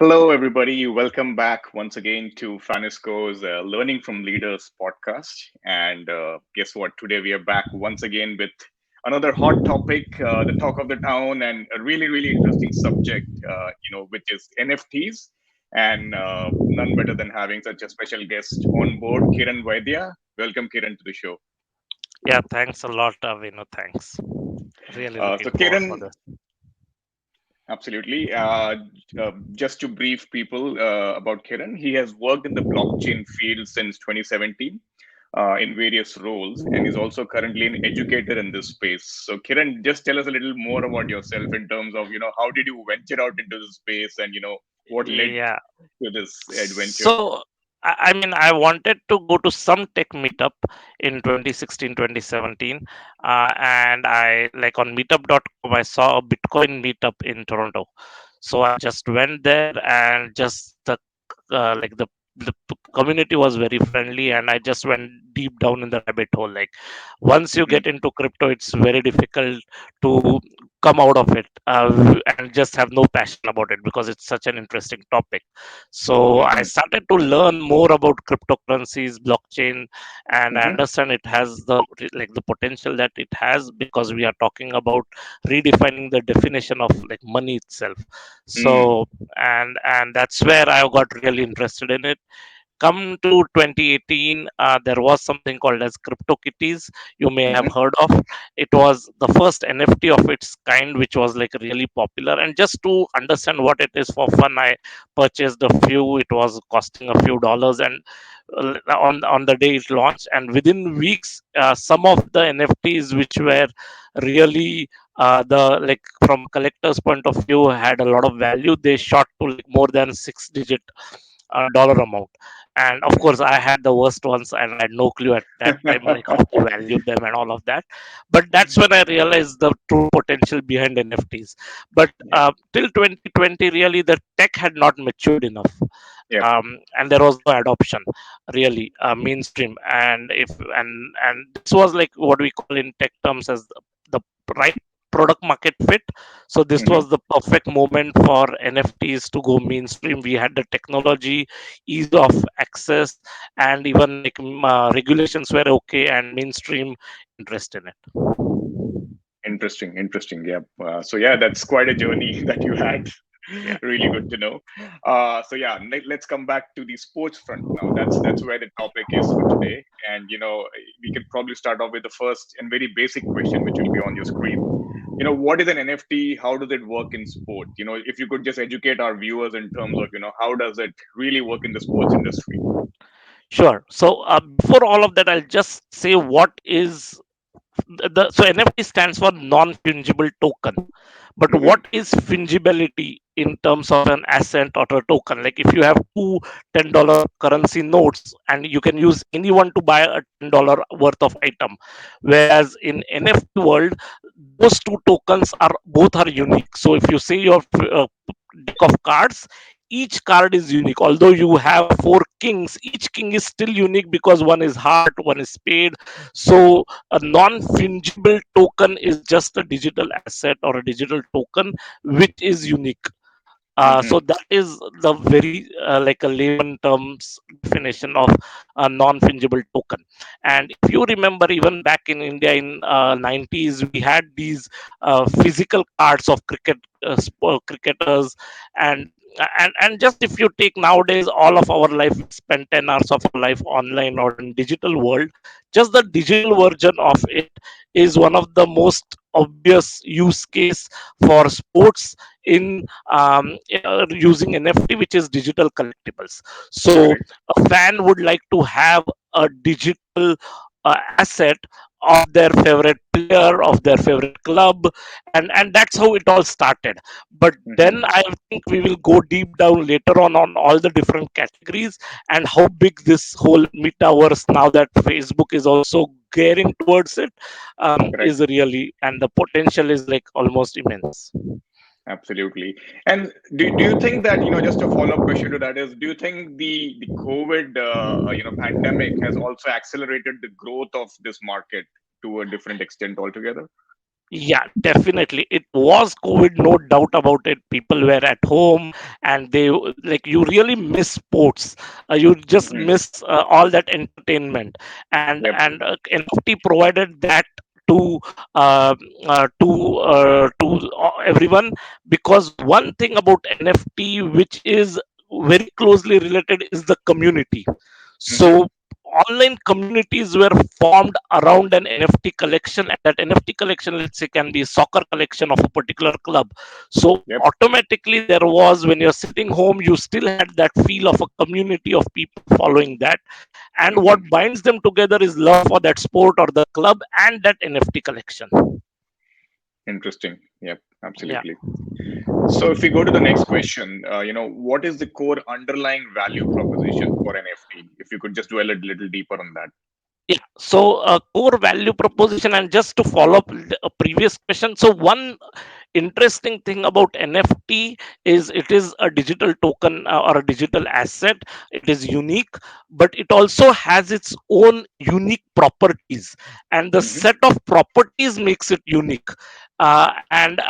Hello, everybody. Welcome back once again to Fanisko's Learning from Leaders podcast. And guess what? Today we are back once again with another hot topic, the talk of the town, and a really, really interesting subject, which is NFTs. And none better than having such a special guest on board, Kiran Vaidya. Welcome, Kiran, to the show. Yeah, thanks a lot, Vinu. Thanks. Really So, looking forward for Kiran, this. absolutely. Just to brief people about Kiran, he has worked in the blockchain field since 2017 in various roles, and is also currently an educator in this space. So, Kiran, just tell us a little more about yourself in terms of how did you venture out into this space, and what led Yeah. to this adventure. So, I wanted to go to some tech meetup in 2016, 2017. And I, like on meetup.com, I saw a Bitcoin meetup in Toronto. So I just went there and just the community was very friendly, and I just went deep down in the rabbit hole. Like, once you Hmm. get into crypto, it's very difficult to come out of it, and just have no passion about it because it's such an interesting topic. So I Hmm. started to learn more about cryptocurrencies, blockchain, and I Hmm. understand it has the potential that it has, because we are talking about redefining the definition of like money itself. Hmm. So, and that's where I got really interested in it. Come to 2018, there was something called as CryptoKitties. You may have Hmm. heard of. It was the first NFT of its kind, which was like really popular. And just to understand what it is for fun, I purchased a few. It was costing a few dollars, and on the day it launched, and within weeks, some of the NFTs which were really the like from a collector's point of view had a lot of value. They shot to like more than six-digit dollar amount. And of course, I had the worst ones, and I had no clue at that time like how to value them and all of that. But that's when I realized the true potential behind NFTs. But Yeah. till 2020, really the tech had not matured enough, Yep. and there was no adoption really mainstream. And this was like what we call in tech terms as the right product market fit. So this Hmm. was the perfect moment for NFTs to go mainstream. We had the technology, ease of access, and even like regulations were okay, and mainstream interest in it. Interesting, interesting. Yeah. So yeah, that's quite a journey that you had. Yeah. Really good to know. So yeah, let's come back to the sports front now. That's where the topic is for today. And we could probably start off with the first and very basic question, which will be on your screen. What is an NFT? How does it work in sport? If you could just educate our viewers in terms of how does it really work in the sports industry? Sure. So before all of that, I'll just say what is so NFT stands for non-fungible token. But Hmm. what is fungibility in terms of an asset or a token? Like, if you have two $10 currency notes, and you can use anyone to buy a $10 worth of item, whereas in NFT world, those two tokens are both are unique. So if you say your deck of cards, each card is unique. Although you have four kings, each king is still unique because one is heart, one is spade. So a non-fungible token is just a digital asset or a digital token which is unique. So Hmm. that is the very like a layman terms definition of a non-fungible token. And if you remember, even back in India in 90s, we had these physical cards of cricketers. And and and just if you take nowadays, all of our life, we spend 10 hours of our life online or in digital world. Just the digital version of it is one of the most obvious use case for sports in using NFT, which is digital collectibles. So Correct. a fan would like to have a digital asset of their favorite player, of their favorite club, and that's how it all started. But Hmm. then I think we will go deep down later on all the different categories, and how big this whole metaverse, now that Facebook is also gearing towards it, Correct. is really, and the potential is like almost immense. Absolutely. And do you think that, just a follow-up question to that is, do you think the COVID, pandemic has also accelerated the growth of this market to a different extent altogether? Yeah, definitely. It was COVID, no doubt about it. People were at home, and they like you really miss sports. You just Hmm. miss all that entertainment, and Yep. NFT provided that to everyone, because one thing about NFT which is very closely related is the community. Hmm. So online communities were formed around an NFT collection, and that NFT collection, let's say, can be a soccer collection of a particular club. So Yep. automatically, there was, when you're sitting home, you still had that feel of a community of people following that. And what Hmm. binds them together is love for that sport or the club and that NFT collection. Interesting. Yep. Yeah. Absolutely. So if we go to the next question, what is the core underlying value proposition for NFT? If you could just dwell a little deeper on that. Yeah. So, core value proposition, and just to follow up a previous question. So, one interesting thing about NFT is it is a digital token or a digital asset. It is unique, but it also has its own unique properties, and the Hmm. set of properties makes it unique. And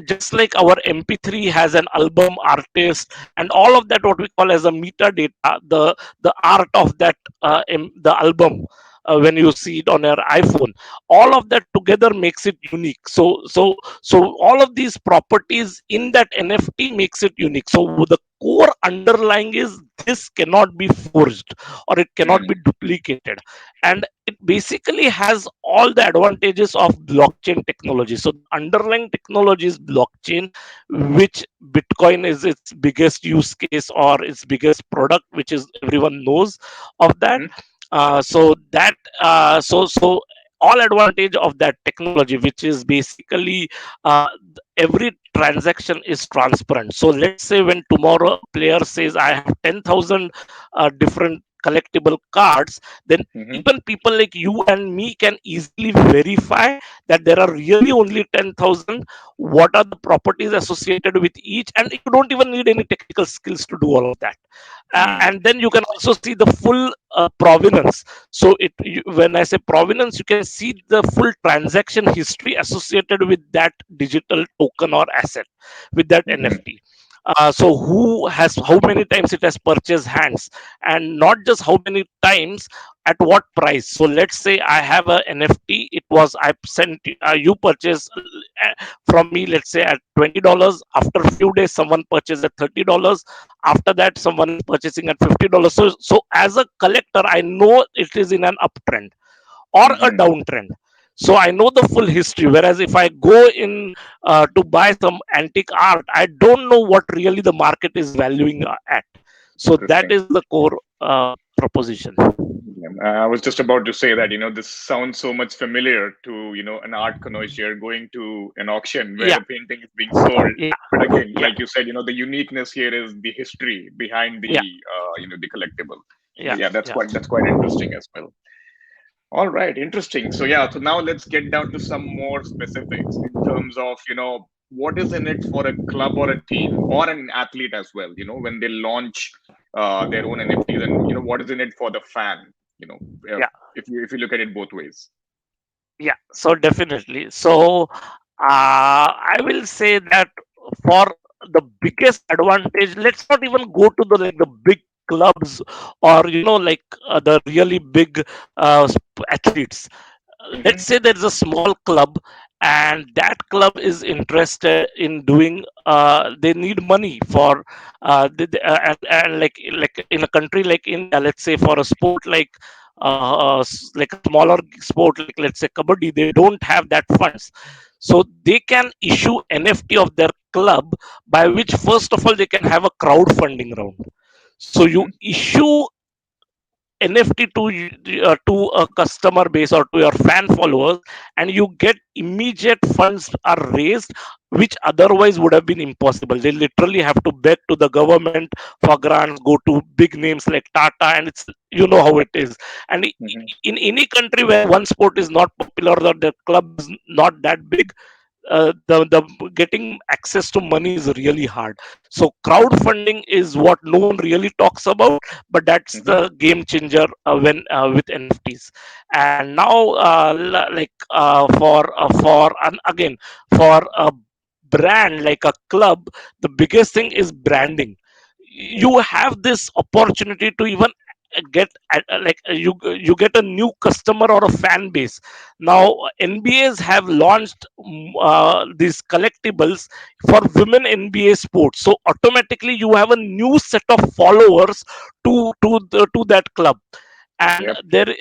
just like our MP3 has an album, artist, and all of that, what we call as a metadata, the art of that the album. When you see it on your iPhone, all of that together makes it unique. So all of these properties in that NFT makes it unique. So the core underlying is this cannot be forged, or it cannot be Hmm. duplicated, and it basically has all the advantages of blockchain technology. So the underlying technology is blockchain, which Bitcoin is its biggest use case or its biggest product, which is everyone knows of that. Hmm. So that so all advantage of that technology, which is basically every transaction is transparent. So let's say when tomorrow a player says I have 10,000 different collectible cards, then Hmm. even people like you and me can easily verify that there are really only 10,000, what are the properties associated with each, and you don't even need any technical skills to do all of that. Hmm. And then you can also see the full provenance. So when I say provenance, you can see the full transaction history associated with that digital token or asset, with that Hmm. NFT. So who has, how many times it has purchased hands, and not just how many times, at what price. So let's say I have a NFT, it was I sent you purchase from me, let's say at $20. After a few days someone purchased at $30. After that someone is purchasing at $50. So as a collector, I know it is in an uptrend or a Hmm. downtrend. So I know the full history. Whereas if I go in to buy some antique art, I don't know what really the market is valuing at. So that Interesting. is the core proposition. Yeah, I was just about to say that, this sounds so much familiar to, an art connoisseur going to an auction where Yeah, a painting is being sold. yeah, But again, yeah, like you said, the uniqueness here is the history behind yeah, the collectible. yeah, Yeah, yeah, that's quite interesting as well. All right, interesting. So yeah, so now let's get down to some more specifics in terms of, what is in it for a club or a team or an athlete as well, when they launch their own NFTs, and what is in it for the fan, you know, uh, yeah. if you look at it both ways. Yeah, so definitely. So I will say that for the biggest advantage, let's not even go to the big clubs, or like the really big athletes. Let's Hmm. say there's a small club, and that club is interested in doing they need money for and like in a country like India, let's say for a sport like like a smaller sport, like let's say kabaddi, they don't have that funds. So they can issue NFT of their club, by which first of all they can have a crowdfunding round. So you Hmm. issue NFT to a customer base or to your fan followers, and you get immediate funds are raised, which otherwise would have been impossible. They literally have to beg to the government for grants, go to big names like Tata, and it's, how it is. And Hmm. in any country where one sport is not popular or the club is not that big, the getting access to money is really hard. So crowdfunding is what no one really talks about, but that's Hmm. the game changer when with NFTs. And now like for and again, for a brand like a club, the biggest thing is branding. You have this opportunity to even get you get a new customer or a fan base. Now NBAs have launched these collectibles for women NBA sports, so automatically you have a new set of followers to that club. And Yep. the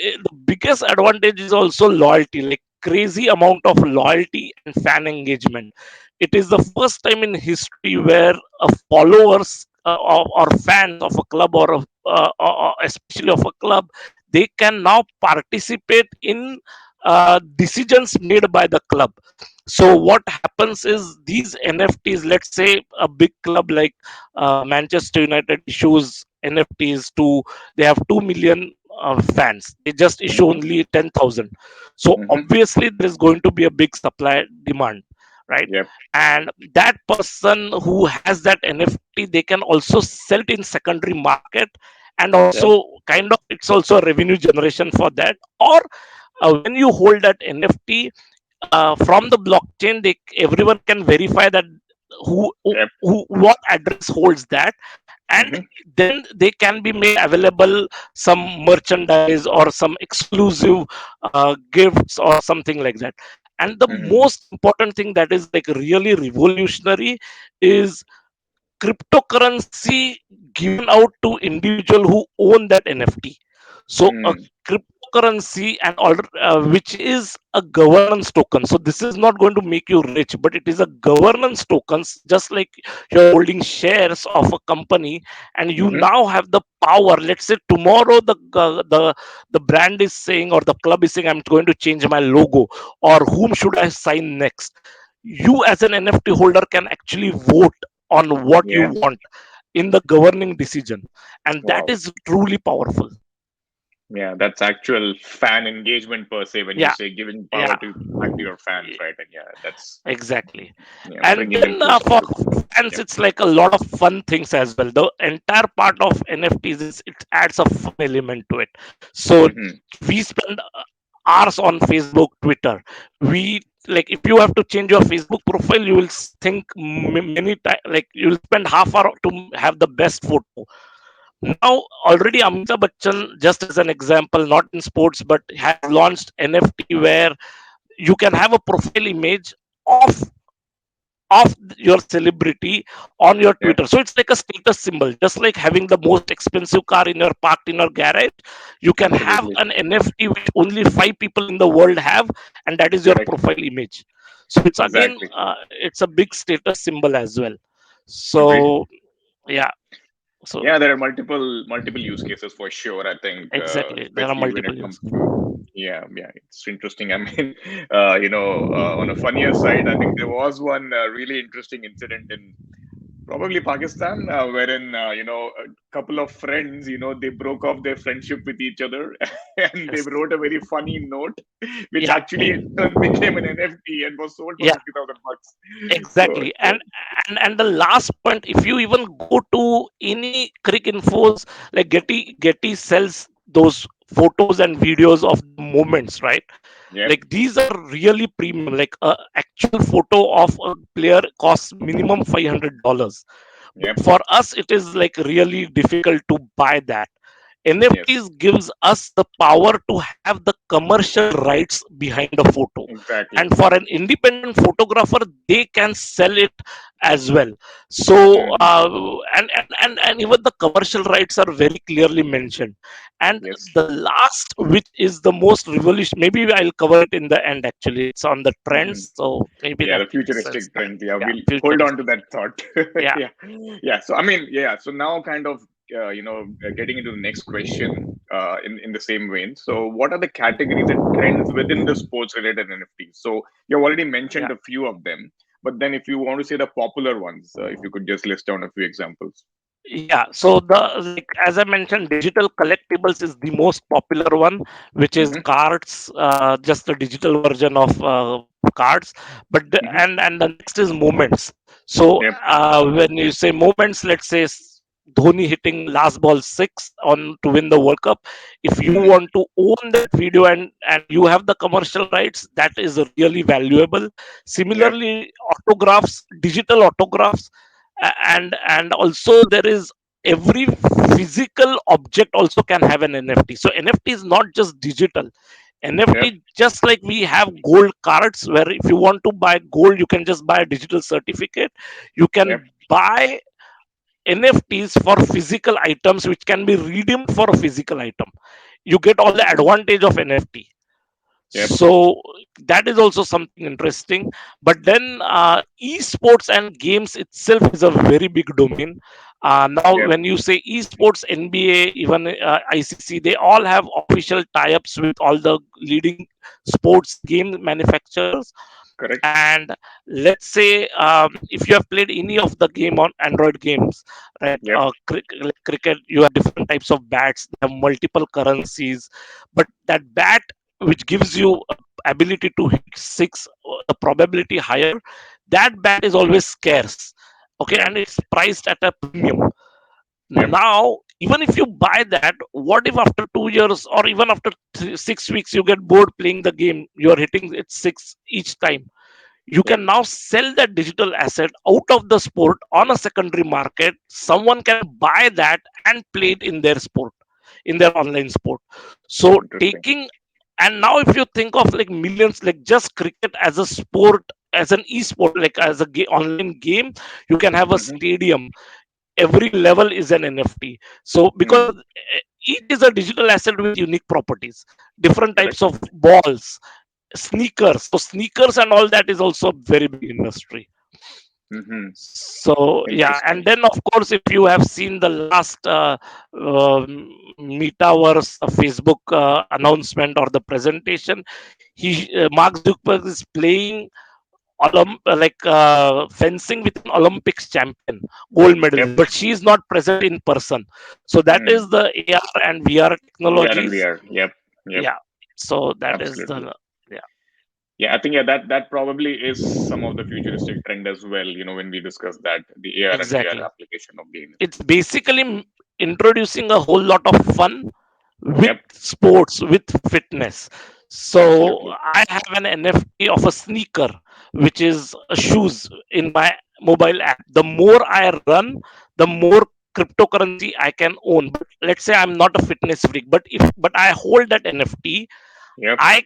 biggest advantage is also loyalty, like crazy amount of loyalty and fan engagement. It is the first time in history where followers or fans of a club or especially of a club, they can now participate in decisions made by the club. So what happens is these NFTs, let's say a big club like Manchester United issues NFTs to, they have 2 million fans, they just issue Hmm. only 10,000. So Hmm. obviously there is going to be a big supply demand, right? Yep. And that person who has that NFT, they can also sell it in secondary market, and Yep. also kind of it's also a revenue generation for that. Or when you hold that NFT from the blockchain, they everyone can verify that Yep. what address holds that, and Hmm. then they can be made available some merchandise or some exclusive gifts or something like that. And the Hmm. most important thing that is like really revolutionary is cryptocurrency given out to individual who own that NFT. So a Mm. cryptocurrency and all, which is a governance token. So this is not going to make you rich, but it is a governance tokens, just like you're holding shares of a company, and you Hmm. now have the power. Let's say tomorrow the brand is saying or the club is saying, I'm going to change my logo, or whom should I sign next. You as an NFT holder can actually vote on what you Yeah. want in the governing decision, and that Wow. is truly powerful. Yeah, that's actual fan engagement per se when you Yeah, say giving power yeah, to back to your fans, right? And yeah, that's exactly. yeah, And bringing in then full for circle. fans Yep. it's like a lot of fun things as well. The entire part of NFTs is it adds a fun element to it. So Hmm. we spend hours on Facebook, Twitter. We, like, if you have to change your Facebook profile, you will think many times, like you will spend half hour to have the best photo. Now already Amitabh Bachchan, just as an example, not in sports, but has launched NFT where you can have a profile image of your celebrity on your Yep. Twitter. So it's like a status symbol, just like having the most expensive car in your parked in your garage. You can have Absolutely. an NFT which only 5 people in the world have, and that is your Correct. profile image. So it's again, Exactly. it's a big status symbol as well. Agreed. So yeah, so Yeah, there are multiple use cases for sure. I think, exactly, there are especially when multiple it use. comes to yeah, yeah, it's interesting. I mean, on a funnier side, I think there was one really interesting incident in probably Pakistan, wherein a couple of friends, they broke off their friendship with each other, and they Yes. wrote a very funny note, which Yeah, actually in turn became an NFT and was sold for yeah, 50,000 bucks. So, exactly. And the last point, if you even go to any crick infos, like Getty sells those photos and videos of the moments, right? yep, Like these are really premium. Like a actual photo of a player costs minimum $500, but yep, for us it is like really difficult to buy that. yes, NFTs gives us the power to have the commercial rights behind a photo, exactly. and for an independent photographer, they can sell it as well. So Hmm. and even the commercial rights are very clearly mentioned. And Yes. the last, which is the most revolution, maybe I'll cover it in the end. Actually, it's on the Hmm. trends, so maybe Yeah, that the makes sense. futuristic trends. Yeah, Yeah, we'll hold on to futuristic. that thought. Yeah, Yeah, yeah. So I mean, yeah. So now, kind of, getting into the next question, in the same vein. So, what are the categories and trends within the sports-related NFTs? So, you've already mentioned yeah. a few of them, but then if you want to say the popular ones, if you could just list down a few examples. Yeah, so the like as I mentioned, digital collectibles is the most popular one, which is Hmm. cards, just the digital version of cards. But Hmm. and the next is moments. So Yep. when you say moments, let's say Dhoni hitting last ball six on to win the World Cup. If you Hmm. want to own that video and you have the commercial rights, that is really valuable. Yep. Similarly, autographs, digital autographs, and also there is every physical object also can have an NFT. So NFT is not just digital. Yep. NFT, just like we have gold cards, where if you want to buy gold, you can just buy a digital certificate. You Yep. can buy NFTs for physical items which can be redeemed for a physical item. You get all the Hmm. advantage of NFT. Yep. So that is also something interesting. But then esports and games itself is a very big domain. Now Yep. when you say esports, NBA, even ICC, they all have official tie-ups with all the leading sports game manufacturers. Correct. And let's say if you have played any of the game on Android games, right, Yep. like cricket, you have different types of bats, they have multiple currencies. But that bat which gives you ability to hit six, the probability higher, that bat is always scarce. Okay, Yep. and it's priced at a premium. Yep. Now even if you buy that, what if after 2 years or even after 6 weeks you get bored playing the game, you are hitting it six each time? You Yep. can now sell that digital asset out of the sport on a secondary market. Someone can buy that and play it in their sport, in their online sport. So Interesting. taking, and now if you think of like millions, like just cricket as a sport, as an e-sport, like as a online game, you can have a Hmm. stadium. Every level is an NFT. So because Hmm. each is a digital asset with unique properties, different types Correct. of balls, sneakers. So sneakers and all that is also a very big industry. Hmm. So yeah, and Interesting. then of course, if you have seen the last metaverse Facebook announcement or the presentation, Mark Zuckerberg is playing fencing with an Olympics champion, gold Yep. medalist, but she is not present in person. So that is Hmm. the AR and VR VR and technologies. VR. Yep. Yep. Yeah. So that is Absolutely. the, yeah, Yeah, I think yeah that probably is some of the futuristic trend as well. When we discuss that the AR and VR exactly. application of gaming. It's basically introducing a whole lot of fun with Yep. sports, with fitness. So Absolutely. I have an NFT of a sneaker, which is a shoes in my mobile app. The more I run, the more cryptocurrency I can own. But let's say I'm not a fitness freak, but I hold that NFT, Yep. I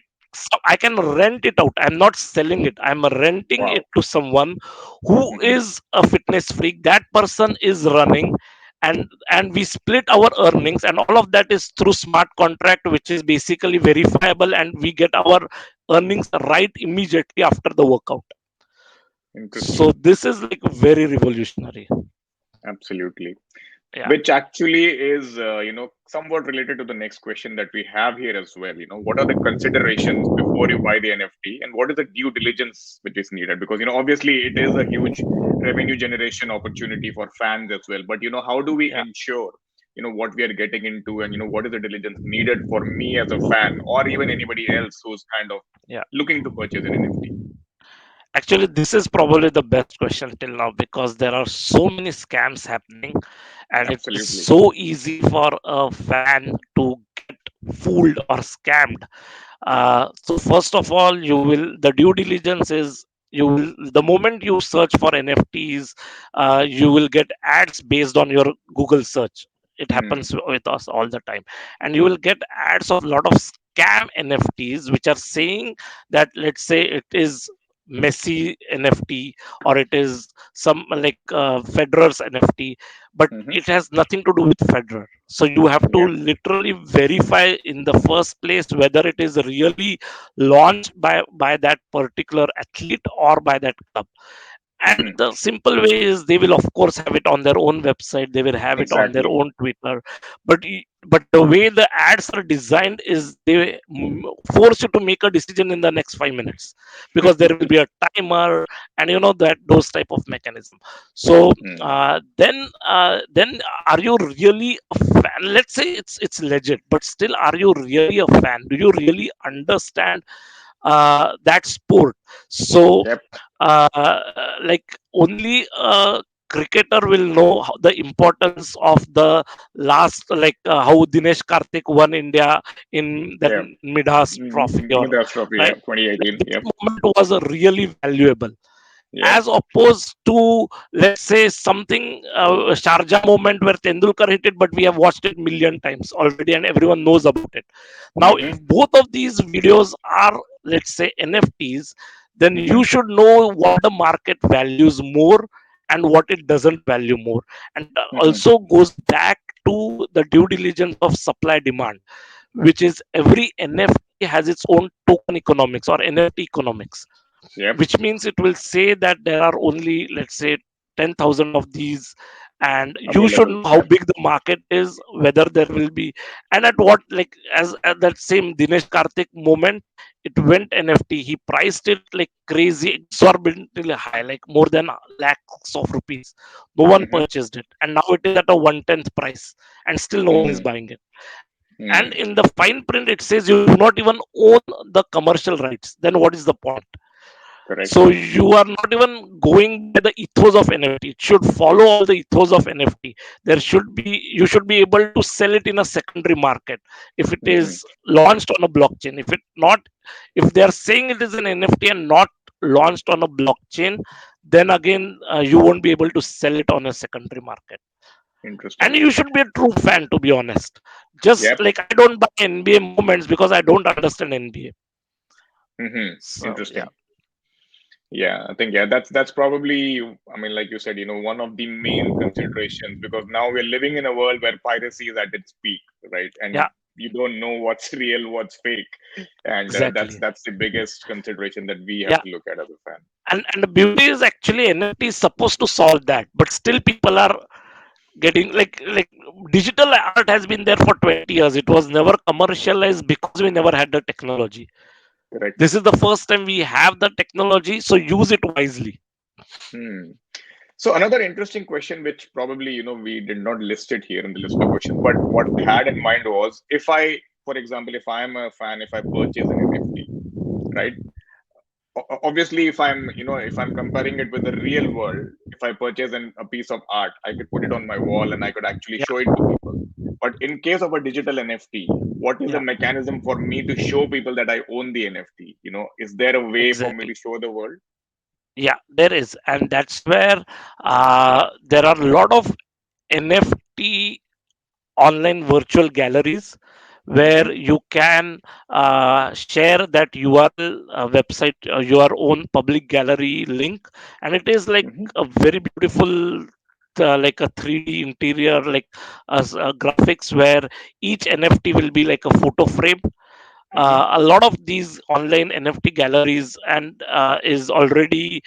I can rent it out. I'm not selling it. I'm renting it Wow. to someone who Hmm. is a fitness freak. That person is running, and we split our earnings, and all of that is through smart contract, which is basically verifiable, and we get our earnings right immediately after the workout. So Interesting. this is like very revolutionary. Absolutely. Yeah, Which actually is somewhat related to the next question that we have here as well. What are the considerations before you buy the NFT, and what is the due diligence which is needed? Because obviously it is a huge revenue generation opportunity for fans as well. But how do we yeah, ensure what we are getting into, and what is the diligence needed for me as a fan, or even anybody else who's kind of yeah. looking to purchase an NFT? Actually, this is probably the best question till now, because there are so many scams happening, and it is Absolutely. so easy for a fan to get fooled or scammed. So first of all, the due diligence is, the moment you search for NFTs, you will get ads based on your Google search. It Hmm. happens with us all the time, and you will get ads of a lot of scam NFTs which are saying that, let's say it is Messi NFT, or it is some like Federer's NFT, but Hmm. it has nothing to do with Federer. So you have to Yep. literally verify in the first place whether it is really launched by that particular athlete or by that club. And Hmm. the simple way is they will of course have it on their own website, they will have it on their Exactly. own Twitter, but the way the ads are designed is they force you to make a decision in the next 5 minutes, because there will be a timer, and you know that those type of mechanism. So Hmm. then are you really a fan? Let's say it's legit, but still, are you really a fan? Do you really understand that sport? So Yep. like only a cricketer will know the importance of the last, like how Dinesh Karthik won India in that Yep. Midhas trophy, or Midas Trophy. right, Yeah. like 2018. that Yep. moment was really valuable, Yep. as opposed to, let's say, something Sharjah moment where Tendulkar hit it, but we have watched it million times already and everyone knows about it. Now, Mm-hmm. if both of these videos are, let's say, NFTs, then Mm-hmm. you should know what the market values more and what it doesn't value more. And Mm-hmm. also goes back to the due diligence of supply demand, which is every NFT has its own token economics or NFT economics, Yep. which means it will say that there are only, let's say, 10,000 of these, and you should Available. know how Yep. big the market is, whether there will be, and at what, like, as at that same Dinesh Karthik moment, it went NFT. He priced it like crazy, exorbitantly high, like more than lakhs of rupees. No one Mm-hmm. purchased it, and now it is at a 1/10th price, and still no one is Mm. buying it. And Mm. in the fine print, it says you do not even own the commercial rights. Then what is the point? Correct. So you are not even going by the ethos of NFT. It should follow all the ethos of NFT. There should be, you should be able to sell it in a secondary market if it Mm-hmm. is launched on a blockchain. If it not, if they are saying it is an NFT and not launched on a blockchain, then again you won't be able to sell it on a secondary market. And Interesting. you should be a true fan, to be honest. Just Yep. like I don't buy NBA moments because I don't understand NBA. Mm-hmm. So yeah, Interesting. Yeah, I think, yeah, that's probably, I mean, like you said, one of the main considerations, because now we're living in a world where piracy is at its peak, right? And yeah, you don't know what's real, what's fake, and exactly. that's the biggest consideration that we have Yeah, to look at as a fan. and the beauty is actually NFT is supposed to solve that, but still people are getting like digital art has been there for 20 years. It was never commercialized because we never had the technology. Correct. This is the first time we have the technology, so use it wisely. Hmm. So another interesting question, which probably we did not list it here in the list of questions, but what I had in mind was, if I, for example, if I am a fan, if I purchase an NFT, right? Obviously, if I'm comparing it with the real world, if I purchase a piece of art, I could put it on my wall and I could actually Yeah, show it to people. But in case of a digital NFT, what is the yeah, mechanism for me to show people that I own the NFT? Is there a way for me exactly. to show the world? Yeah, there is, and that's where there are a lot of NFT online virtual galleries Mm-hmm, where you can share that URL website, your own public gallery link, and it is like mm-hmm, a very beautiful, like a 3D interior, like graphics where each NFT will be like a photo frame. mm-hmm, A lot of these online NFT galleries and is already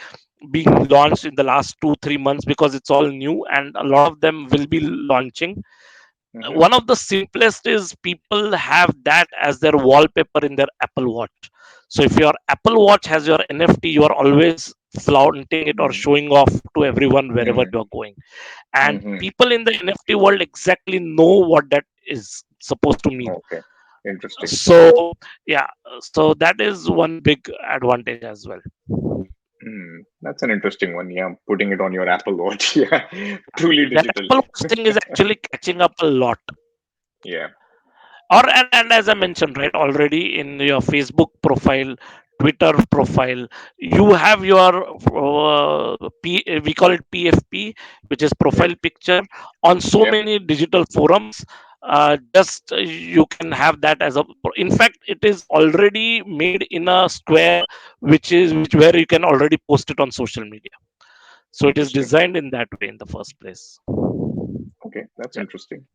being launched in the last 2 3 months because it's all new, and a lot of them will be launching. mm-hmm. One of the simplest is people have that as their wallpaper in their Apple Watch. So if your Apple Watch has your NFT, you are always flaunting it or Mm-hmm, showing off to everyone wherever you are going. And mm-hmm. people in the NFT world exactly know what that is supposed to mean. Okay, interesting. So yeah, so that is one big advantage as well. That's an interesting one. Yeah, putting it on your Apple Watch. Yeah, truly That digital. Apple Watch thing is actually catching up a lot. Yeah. Or and as I mentioned, right, already in your Facebook profile, Twitter profile, you have your we call it PFP, which is Yep. profile picture, on so Yep. many digital forums. Just you can have that as a, in fact it is already made in a square, which where you can already post it on social media. So it is Interesting. designed in that way in the first place. Okay, that's Yeah. interesting.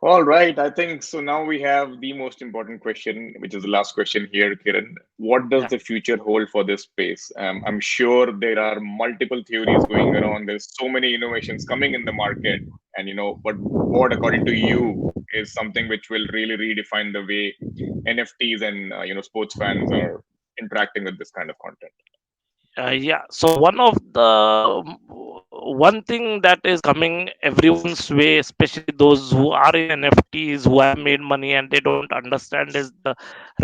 All right, I think so. Now we have the most important question, which is the last question here, Kiran. What does Yeah. the future hold for this space? I'm sure there are multiple theories going around. There's so many innovations coming in the market, and but what, according to you, is something which will really redefine the way NFTs and sports fans are interacting with this kind of content? Yeah. So one thing that is coming everyone's way, especially those who are in NFTs who have made money and they don't understand, is the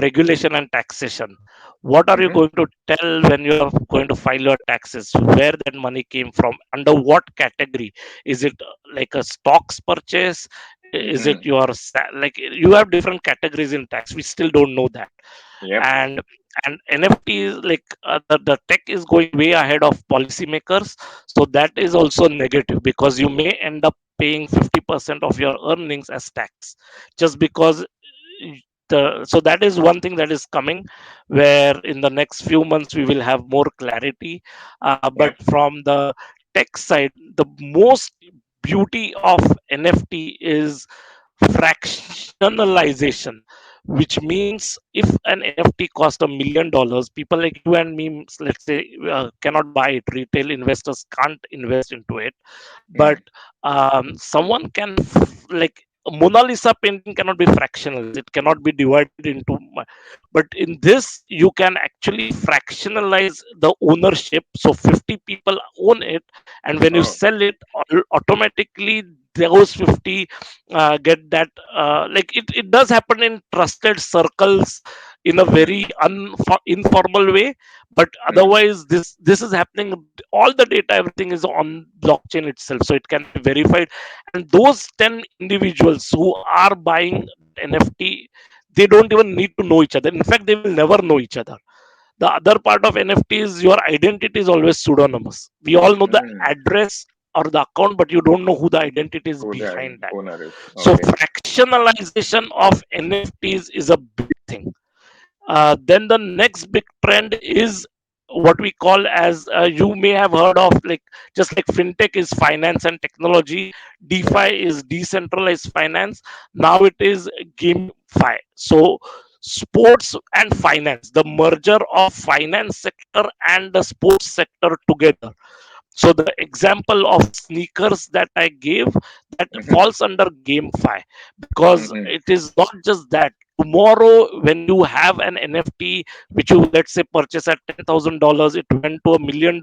regulation and taxation. What are you Mm-hmm. going to tell when you are going to file your taxes? Where that money came from? Under what category? Is it like a stocks purchase? Is it Mm-hmm. like you have different categories in tax? We still don't know that. Yep. And NFT is like the tech is going way ahead of policymakers, so that is also negative because you may end up paying 50% of your earnings as tax just because so that is one thing that is coming, where in the next few months we will have more clarity. But Yep. from the tech side, the most beauty of NFT is fractionalization, which means if an NFT cost $1 million, people like you and me, let's say, cannot buy it. Retail investors can't invest into it, but Mm. someone can like a Mona Lisa painting cannot be fractionalized. It cannot be divided into. But in this, you can actually fractionalize the ownership. So 50 people own it, and when you Oh. sell it, automatically those 50 get that. Like it does happen in trusted circles in a Mm. very informal way, but Mm. otherwise this is happening. All the data, everything is on blockchain itself, so it can be verified. And those 10 individuals who are buying that NFT, they don't even need to know each other. In fact, they will never know each other. The other part of NFT is your identity is always pseudonymous. We all know the Mm. address or the account, but you don't know who the identity is Who the behind that. owner is? So Okay. fractionalization of NFTs is a big thing. Then the next big trend is what we call as, you may have heard of, like just like fintech is finance and technology, Yeah. DeFi is decentralized finance. Now it is GameFi. So sports and finance, the merger of finance sector and the sports sector together. So the example of sneakers that I gave, that Mm-hmm. falls under GameFi, because Mm-hmm. it is not just that. Tomorrow, when you have an NFT which you, let's say, purchase at $10,000, it went to $1 million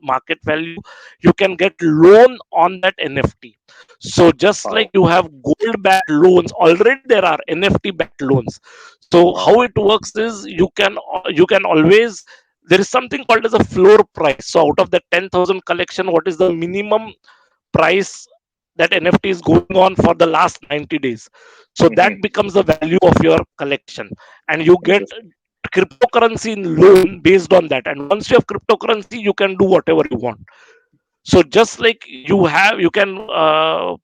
market value. You can get loan on that NFT. So just like Wow. you have gold-backed loans, already there are NFT-backed loans. So how Wow. it works is you can always, there is something called as a floor price. So out of the 10,000 collection, what is the minimum price that NFT is going on for the last 90 days? So Mm-hmm. that becomes the value of your collection, and you get Interesting. cryptocurrency in loan based on that. And once you have cryptocurrency, you can do whatever you want. So just like you can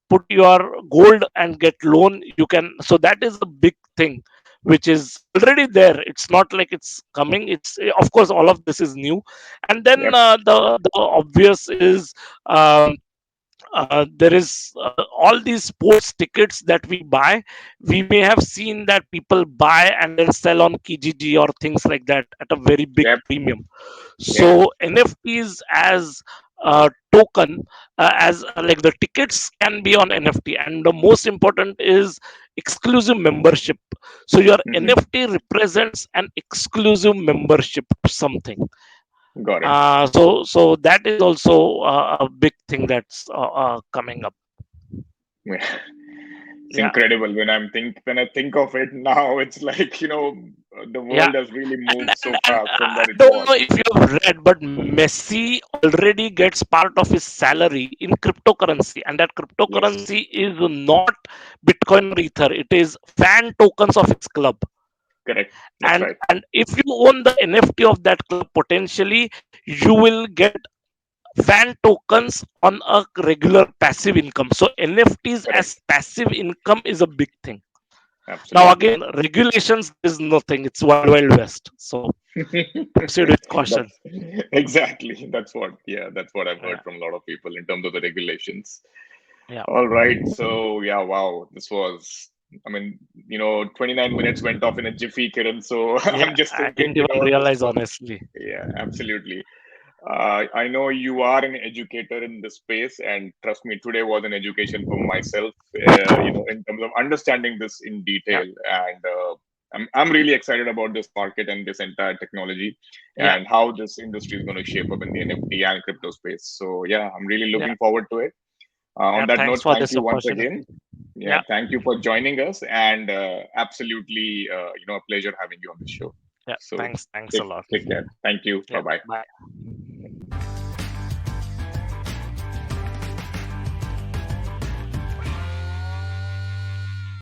put your gold and get loan, you can. So that is a big thing which is already there. It's not like it's coming. It's, of course, all of this is new. And then Yep. the obvious is, there is all these sports tickets that we buy. We may have seen that people buy and then sell on Kijiji or things like that at a very big Yep. premium. Yep. So NFTs as a token, as like the tickets can be on NFT, and the most important is exclusive membership. So your Mm-hmm. NFT represents an exclusive membership to something. Got it. So that is also a big thing that's coming up. Yeah. It's Yeah, incredible when I think of it now. It's like the yeah. world has really And moved and, so and fast from I where it don't know was. if you have read, but Messi already gets part of his salary in cryptocurrency, and that Yes. cryptocurrency is not Bitcoin or Ether. It is fan tokens of his club. Correct. That's And right. and if you own the NFT of that club, potentially you will get fan tokens on a regular passive income. So NFTs Correct. as passive income is a big thing. Now Absolutely. again, regulations, there is nothing. It's wild wild west. So proceed with caution. That's exactly that's what, yeah, that's what I've heard Yeah. from a lot of people in terms of the regulations. Yeah. All right. So yeah, wow, this was. I mean, 29 minutes went off in a jiffy, Kiran. So Yeah, I'm just I thinking, didn't even this realize, was. honestly. Yeah, absolutely. I know you are an educator in this space, and trust me, today was an education for myself. In terms of understanding this in Yeah, detail, and I'm really excited about this market and this entire technology, yeah, and how this industry is going to shape up in the NFT and crypto space. So yeah, I'm really yeah, looking forward to it. On yeah. that Thanks note, for thank this you once opportunity. again. Yeah, Yeah, thank you for joining us, and absolutely, a pleasure having you on the show. yeah. So Thanks a take lot. take care. Thank you. Bye Yeah, bye. bye.